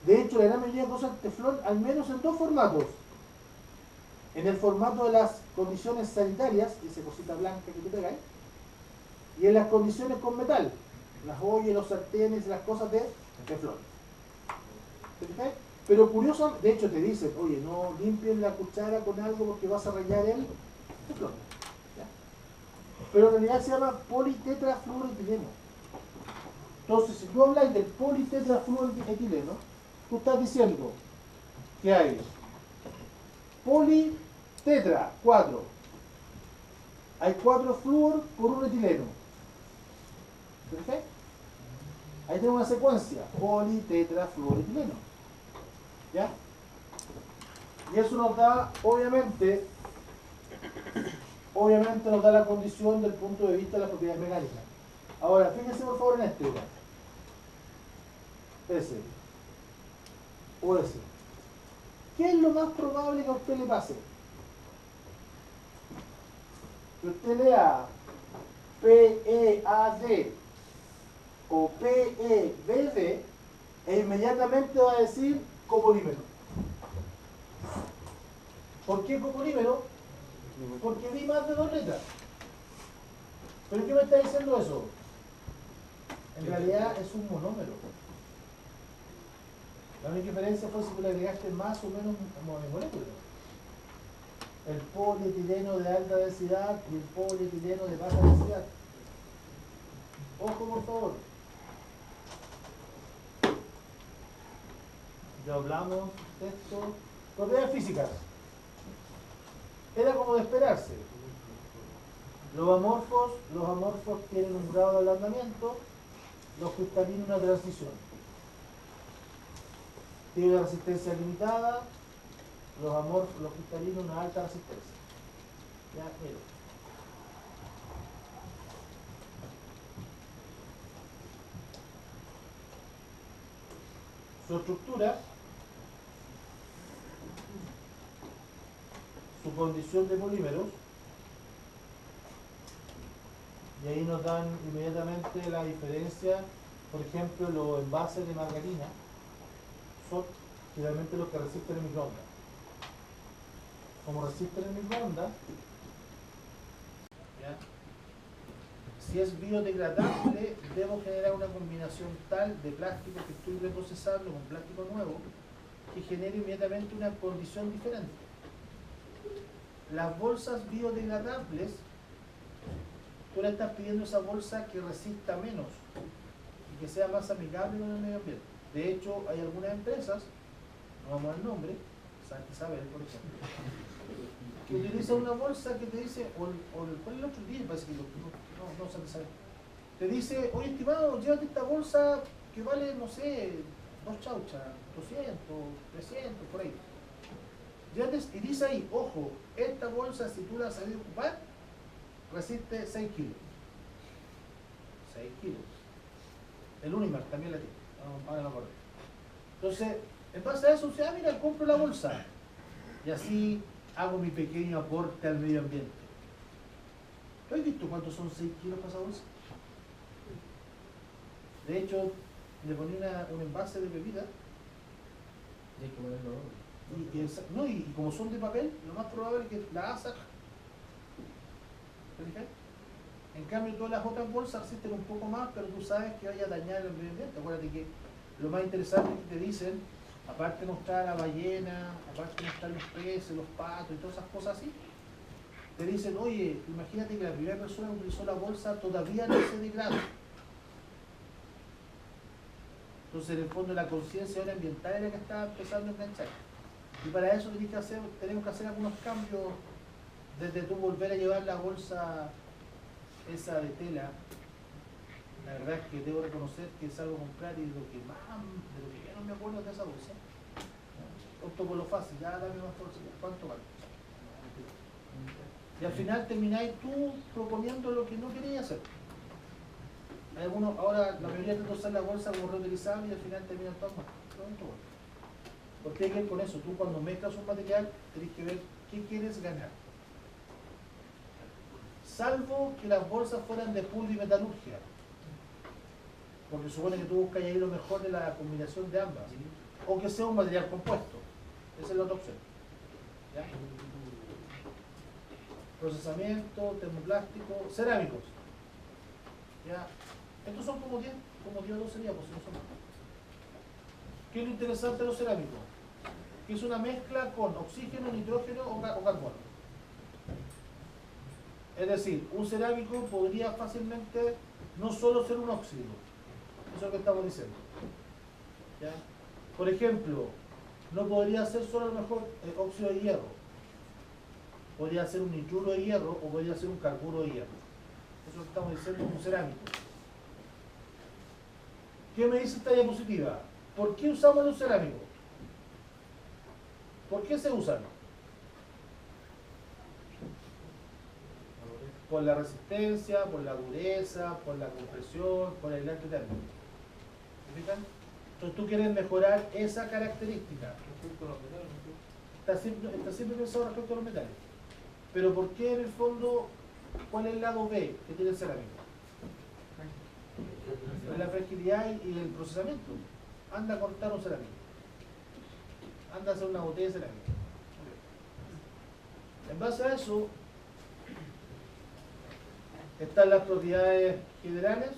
De hecho, la gran mayoría usa el teflón al menos en 2 formatos. En el formato de las condiciones sanitarias, esa cosita blanca que tú pegáis, y en las condiciones con metal, las ollas, los sartenes, las cosas de teflón. ¿Okay? Pero curioso, de hecho te dicen, oye, no limpien la cuchara con algo porque vas a rayar el teflón. ¿Ya? Pero en realidad se llama politetrafluoroetileno. Entonces, si tú hablas del politetrafluoroetileno, tú estás diciendo que hay politetra, 4. Hay 4 flúor por un etileno. ¿Perfecto? Ahí tenemos una secuencia, politetrafluoroetileno. ¿Ya? Y eso nos da, obviamente nos da la condición del punto de vista de las propiedades mecánicas. Ahora, fíjense por favor en este. Ese. O ese. ¿Qué es lo más probable que a usted le pase? Que usted lea PEAD o PEBD e inmediatamente va a decir copolímero. ¿Por qué copolímero? Porque vi más de 2 letras. ¿Pero qué me está diciendo eso? En realidad es un monómero. La única diferencia fue si tú le agregaste más o menos moléculas. El polietileno de alta densidad y el polietileno de baja densidad. Ojo, por favor. Ya hablamos de esto. Propiedades físicas. Era como de esperarse. Los amorfos tienen un grado de ablandamiento, los cristalinos una transición. Tienen una resistencia limitada, los cristalinos una alta resistencia. Ya, mira. Su estructura, su condición de polímeros, y ahí nos dan inmediatamente la diferencia. Por ejemplo, los envases de margarina son generalmente los que resisten el microondas. Como resisten el microondas, ¿ya? Si es biodegradable, debo generar una combinación tal de plástico que estoy reprocesando con plástico nuevo que genere inmediatamente una condición diferente. Las bolsas biodegradables, tú le estás pidiendo esa bolsa que resista menos y que sea más amigable con el medio ambiente. De hecho, hay algunas empresas, no vamos al nombre, San Isabel, por ejemplo, que utiliza una bolsa que te dice, ¿cuál es el otro día? Parece que no San Isabel. Te dice, oye estimado, llévate esta bolsa que vale, no sé, 2 chauchas, 200, 300, por ahí. Llévate, y dice ahí, ojo, esta bolsa si tú la sabes ocupar, resiste 6 kilos. 6 kilos. El Unimark también la tiene. Ahora me acuerdo. Entonces, en base a eso, mira, compro la bolsa. Y así hago mi pequeño aporte al medio ambiente. ¿Tú has visto cuántos son 6 kilos para esa bolsa? De hecho, le ponía un envase de bebida. Y hay que ponerlo doble. Y como son de papel, lo más probable es que la asa. ¿Te fijas? En cambio, todas las otras bolsas resisten un poco más, pero tú sabes que vaya a dañar el medio ambiente. Acuérdate que lo más interesante es que te dicen, aparte de mostrar la ballena, aparte de mostrar los peces, los patos y todas esas cosas así, te dicen, oye, imagínate que la primera persona que utilizó la bolsa todavía no se degrada. Entonces, en el fondo, la conciencia ahora ambiental es la que está empezando a enganchar. Y para eso tenemos que hacer algunos cambios, desde tú volver a llevar la bolsa esa de tela. La verdad es que debo reconocer que salgo a comprar y de lo que menos me acuerdo de esa bolsa. Opto por lo fácil, ya dame más bolsa, ¿cuánto vale? Y al final termináis tú proponiendo lo que no querías hacer. Hay algunos, ahora la mayoría de usar la bolsa como reutilizable y al final terminan todas mal. Porque hay que ver con eso, tú cuando mezclas un material tienes que ver qué quieres ganar. Salvo que las bolsas fueran de metalurgia, porque supone que tú buscas ahí lo mejor de la combinación de ambas, o que sea un material compuesto. Esa es la otra opción. ¿Ya? Procesamiento, termoplástico, cerámicos. ¿Ya? Estos son como 10 o 12 días, pues si no son más. ¿Qué es lo interesante de los cerámicos? Que es una mezcla con oxígeno, nitrógeno o carbono. Es decir, un cerámico podría fácilmente no solo ser un óxido. Eso es lo que estamos diciendo. ¿Ya? Por ejemplo, no podría ser solo a lo mejor óxido de hierro. Podría ser un nitruro de hierro o podría ser un carburo de hierro. Eso es lo que estamos diciendo con un cerámico. ¿Qué me dice esta diapositiva? ¿Por qué usamos los cerámicos? ¿Por qué se usan? Por la resistencia, por la dureza, por la compresión, por el aislante térmico. ¿Me fijan? Entonces tú quieres mejorar esa característica. Respecto a los metales, ¿no? Está siempre pensado respecto a los metales. Pero ¿por qué en el fondo, cuál es el lado B que tiene el cerámico? La fragilidad y el procesamiento. Anda a cortar un cerámico. Anda a hacer una botella de cerámica. En base a eso, están las propiedades generales.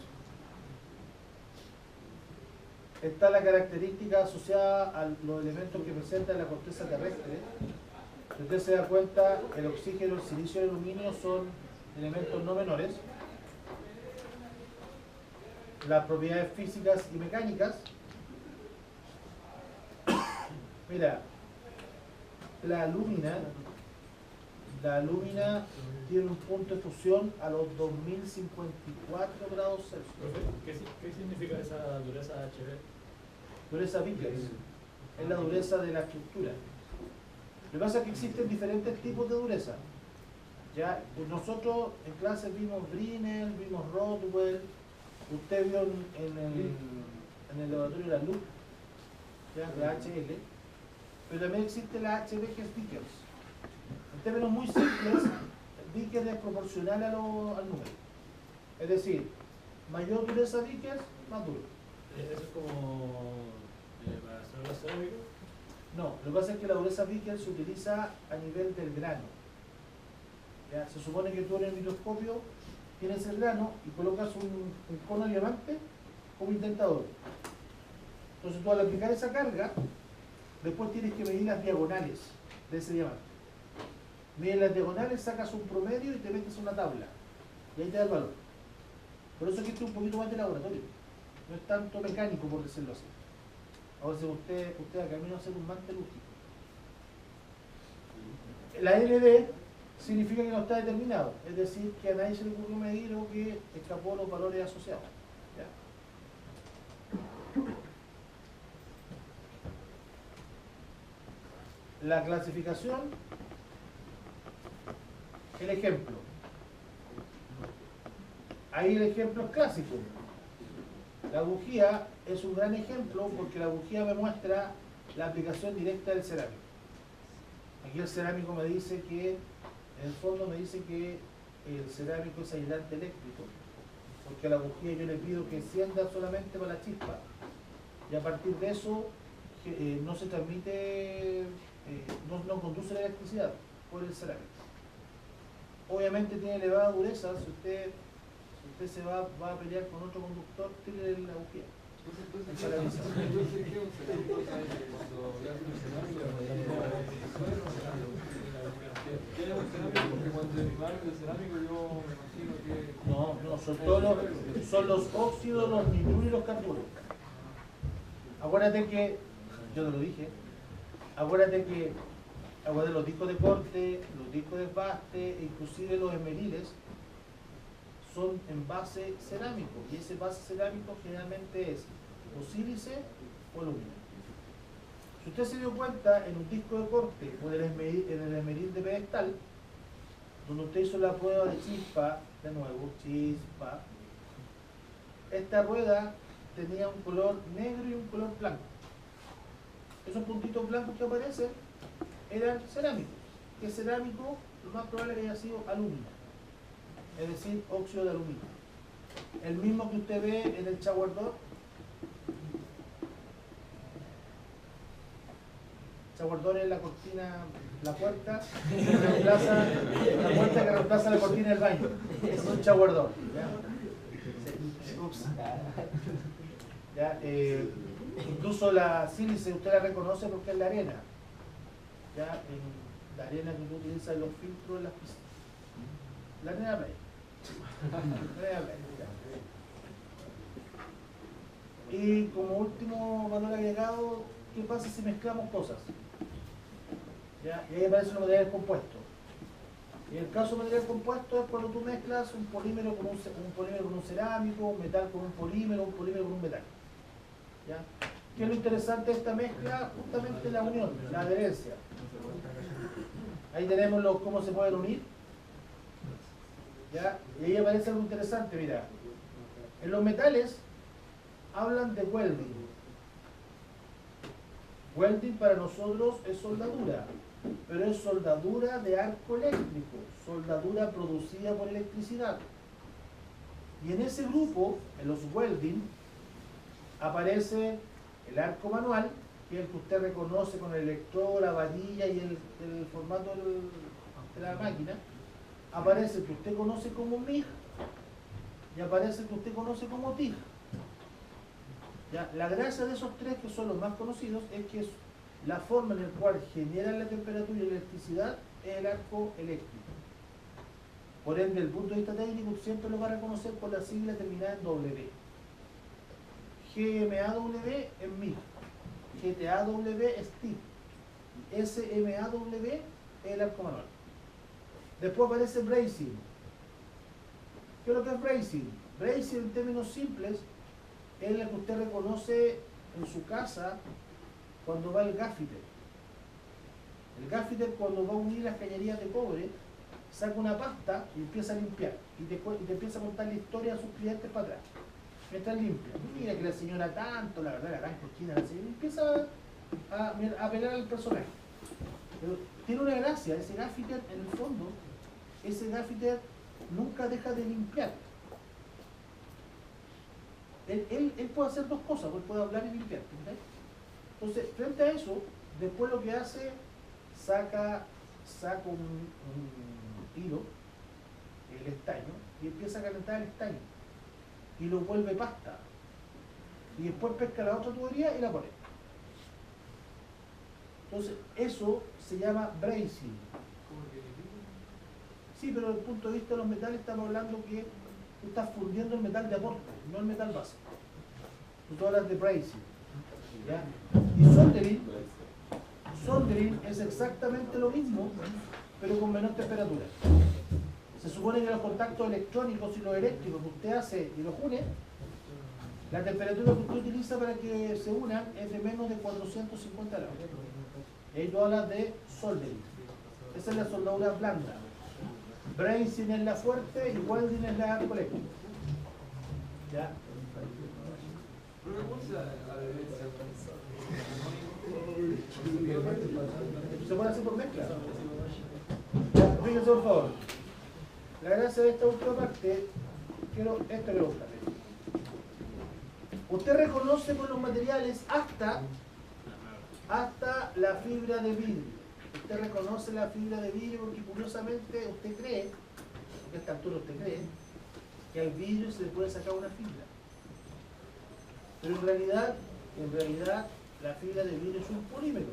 está la característica asociada a los elementos que presentan la corteza terrestre. Si usted se da cuenta, el oxígeno, el silicio y el aluminio son elementos no menores. Las propiedades físicas y mecánicas. Mira, la alúmina tiene un punto de fusión a los 2054 grados Celsius. ¿Qué significa esa dureza HB? Dureza Vickers. Es la dureza de la estructura. Lo que pasa es que existen diferentes tipos de dureza. Ya, nosotros en clase vimos Brinell, vimos Rodwell, usted vio en el laboratorio de la LUC, ya, la HL, pero también existe la HB que es Vickers. En términos muy simples, Vickers es proporcional al número. Es decir, mayor dureza Vickers, más duro. ¿Eso es como para hacer los cerámicos? No, lo que pasa es que la dureza Vickers se utiliza a nivel del grano. ¿Ya? Se supone que tú en el microscopio tienes el grano y colocas un cono de diamante como intentador. Entonces tú al aplicar esa carga, después tienes que medir las diagonales de ese diamante. Mides las diagonales, sacas un promedio y te metes en una tabla. Y ahí te da el valor. Por eso es que esto es un poquito más de laboratorio. No es tanto mecánico, por decirlo así. Ahora si usted a camino a ser un mantelúrgico. La ND significa que no está determinado, es decir, que a nadie se le ocurrió medir o que escapó los valores asociados. ¿Ya? La clasificación, el ejemplo. Ahí el ejemplo es clásico. La bujía es un gran ejemplo porque la bujía me muestra la aplicación directa del cerámico. Aquí el cerámico me dice que, en el fondo me dice que el cerámico es aislante eléctrico, porque a la bujía yo le pido que encienda solamente para la chispa, y a partir de eso no se transmite, no conduce la electricidad por el cerámico. Obviamente tiene elevada dureza. Si usted se va a pelear con otro conductor, tire la bujía. Entonces, ¿qué es un cerámico? Cuando le hacen el cerámico, ¿qué es un cerámico? Porque cuando derivaron del cerámico yo me imagino que... No, son todos son los óxidos, los nitruros y los carburos. Acuérdate que, yo te lo dije, acuérdate los discos de corte, los discos de desbaste, inclusive los esmeriles, son en base cerámico, y ese base cerámico generalmente es o sílice o alumina. Si usted se dio cuenta, en un disco de corte o en el esmeril de pedestal, donde usted hizo la prueba de chispa, de nuevo, chispa, esta rueda tenía un color negro y un color blanco. Esos puntitos blancos que aparecen eran cerámicos. ¿Qué cerámico? Lo más probable es que haya sido aluminio, es decir, óxido de aluminio. El mismo que usted ve en el shower door. Shower door es la cortina, la puerta que reemplaza la cortina del baño. Es un shower door. ¿Ya? Ups. ¿Ya? Incluso la sílice usted la reconoce porque es la arena. ¿Ya? La arena que tú utilizas en los filtros en las piscinas. La arena de la playa. Y como último valor agregado, ¿qué pasa si mezclamos cosas? ¿Ya? Y ahí aparece un material compuesto. Y el caso de material compuesto es cuando tú mezclas un polímero con un cerámico, un metal con un polímero con un metal. ¿Ya? ¿Qué es lo interesante de esta mezcla? Justamente la unión, la adherencia. Ahí tenemos cómo se pueden unir. ¿Ya? Y ahí aparece algo interesante, mira. En los metales hablan de welding. Welding para nosotros es soldadura, pero es soldadura de arco eléctrico, soldadura producida por electricidad. Y en ese grupo, en los welding, aparece el arco manual, que es el que usted reconoce con el electrodo, la varilla y el formato de la máquina. Aparece el que usted conoce como MIG y aparece el que usted conoce como TIG. ¿Ya? La gracia de esos tres, que son los más conocidos, es que la forma en la cual generan la temperatura y la electricidad es el arco eléctrico. Por ende, desde el punto de vista técnico, siempre lo va a reconocer por la sigla terminada en W. GMAW es MIG, GTAW es TIG, SMAW es el arco manual. Después aparece bracing. ¿Qué es lo que es bracing? Bracing, en términos simples, es la que usted reconoce en su casa cuando va el gaffiter. El gaffiter, cuando va a unir las cañerías de cobre, saca una pasta y empieza a limpiar. Y te empieza a contar la historia de sus clientes para atrás. Mientras limpia. Mira que la señora tanto, la verdad, la gran cochina, la señora empieza a apelar al personaje. Pero tiene una gracia, ese gaffiter, en el fondo, ese gaffiter nunca deja de limpiar. Él puede hacer dos cosas, él puede hablar y limpiar. ¿Entendés? Entonces, frente a eso, después lo que hace, saca un hilo, el estaño, y empieza a calentar el estaño. Y lo vuelve pasta. Y después pesca la otra tubería y la pone. Entonces, eso se llama bracing. Sí, pero desde el punto de vista de los metales estamos hablando que tú estás fundiendo el metal de aporte, no el metal base. Tú hablas de bracing. ¿Ya? Y soldering es exactamente lo mismo, pero con menor temperatura. Se supone que los contactos electrónicos y los eléctricos que usted hace y los une, la temperatura que usted utiliza para que se unan es de menos de 450 grados. Y ahí tú hablas de soldering. Esa es la soldadura blanda. Bracing es la fuerte y welding es la eléctrica. ¿Ya? Se puede hacer por mezcla. Ya, fíjense por favor. La gracia de esta última parte, quiero preguntarle. Usted reconoce con los materiales hasta la fibra de vidrio. Usted reconoce la fibra de vidrio porque curiosamente usted cree, porque a esta altura usted cree, que al vidrio se le puede sacar una fibra. Pero en realidad la fibra de vidrio es un polímero.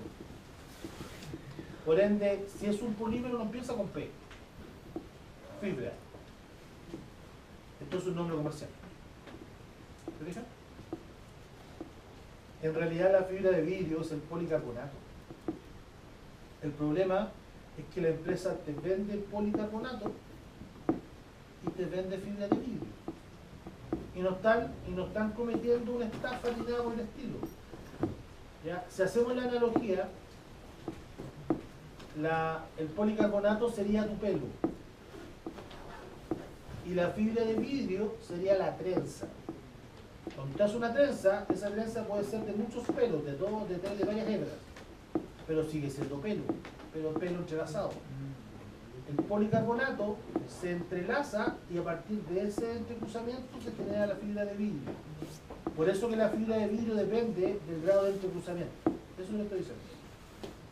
Por ende, si es un polímero no empieza con P. Fibra. Esto es un nombre comercial. ¿Se fijan? En realidad la fibra de vidrio es el policarbonato. El problema es que la empresa te vende policarbonato y te vende fibra de vidrio. Y no están cometiendo una estafa ni nada por el estilo. ¿Ya? Si hacemos la analogía, el policarbonato sería tu pelo. Y la fibra de vidrio sería la trenza. Cuando te haces una trenza, esa trenza puede ser de muchos pelos, de 2, de 3, de varias hebras. Pero sigue siendo pelo entrelazado. El policarbonato se entrelaza y a partir de ese entrecruzamiento se genera la fibra de vidrio. Por eso que la fibra de vidrio depende del grado de entrecruzamiento. Eso lo estoy diciendo.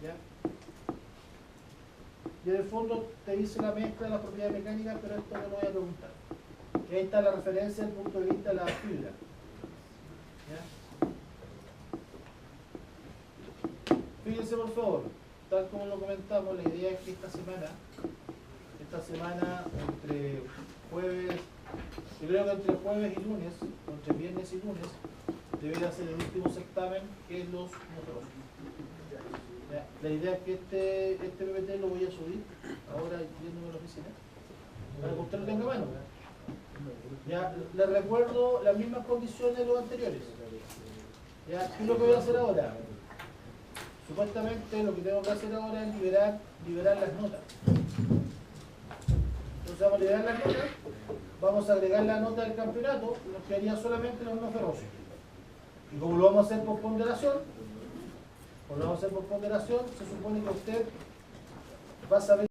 ¿Ya? Y en el fondo te dice la mezcla de las propiedades mecánicas, pero esto no lo voy a preguntar. Y ahí está la referencia desde el punto de vista de la fibra. ¿Ya? Fíjense por favor, tal como lo comentamos, la idea es que esta semana, entre jueves, yo creo que entre jueves y lunes, o entre viernes y lunes, debería ser el último certamen, que es los motores. La idea es que este PPT lo voy a subir ahora yéndome a la oficina, para que usted lo tenga a mano. Ya, les recuerdo las mismas condiciones de los anteriores. Ya, ¿qué es lo que voy a hacer ahora? Supuestamente lo que tengo que hacer ahora es liberar las notas. Entonces vamos a liberar las notas, vamos a agregar la nota del campeonato y nos quedaría solamente los no ferrosos. Y como lo vamos a hacer por ponderación, se supone que usted va a saber